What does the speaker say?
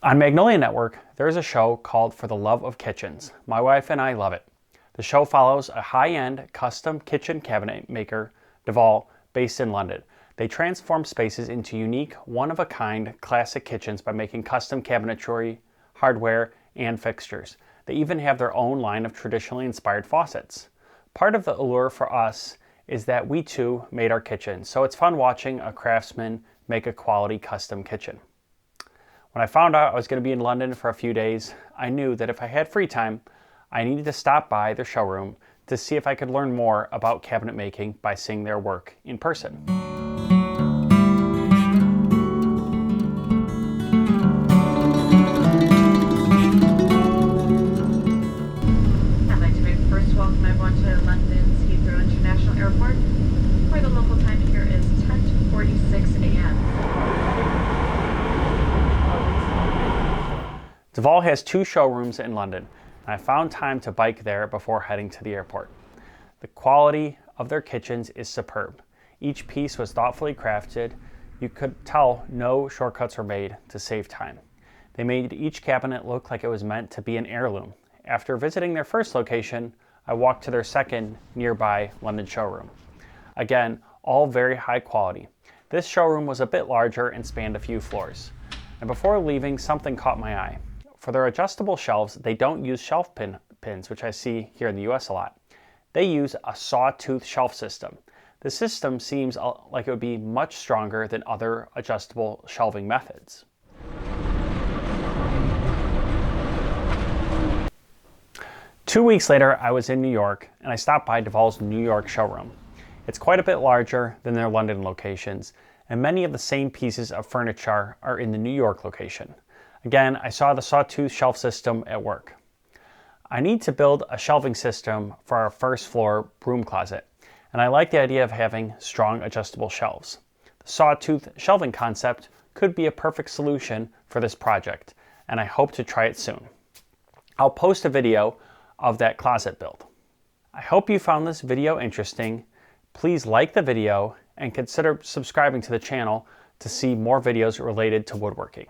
On Magnolia Network, there's a show called For the Love of Kitchens. My wife and I love it. The show follows a high-end custom kitchen cabinet maker, deVol, based in London. They transform spaces into unique, one-of-a-kind classic kitchens by making custom cabinetry, hardware, and fixtures. They even have their own line of traditionally inspired faucets. Part of the allure for us is that we too made our kitchen, so it's fun watching a craftsman make a quality custom kitchen. When I found out I was going to be in London for a few days, I knew that if I had free time, I needed to stop by their showroom to see if I could learn more about cabinet making by seeing their work in person. I'd like to first welcome everyone to London's Heathrow International Airport, where the local time here is 10:46 a.m. deVol has 2 showrooms in London, and I found time to bike there before heading to the airport. The quality of their kitchens is superb. Each piece was thoughtfully crafted. You could tell no shortcuts were made to save time. They made each cabinet look like it was meant to be an heirloom. After visiting their first location, I walked to their second nearby London showroom. Again, all very high quality. This showroom was a bit larger and spanned a few floors. And before leaving, something caught my eye. For their adjustable shelves, they don't use shelf pins, which I see here in the US a lot. They use a sawtooth shelf system. The system seems like it would be much stronger than other adjustable shelving methods. Two weeks later, I was in New York and I stopped by deVol's New York showroom. It's quite a bit larger than their London locations, and many of the same pieces of furniture are in the New York location. Again, I saw the sawtooth shelf system at work. I need to build a shelving system for our first floor broom closet, and I like the idea of having strong adjustable shelves. The sawtooth shelving concept could be a perfect solution for this project, and I hope to try it soon. I'll post a video of that closet build. I hope you found this video interesting. Please like the video and consider subscribing to the channel to see more videos related to woodworking.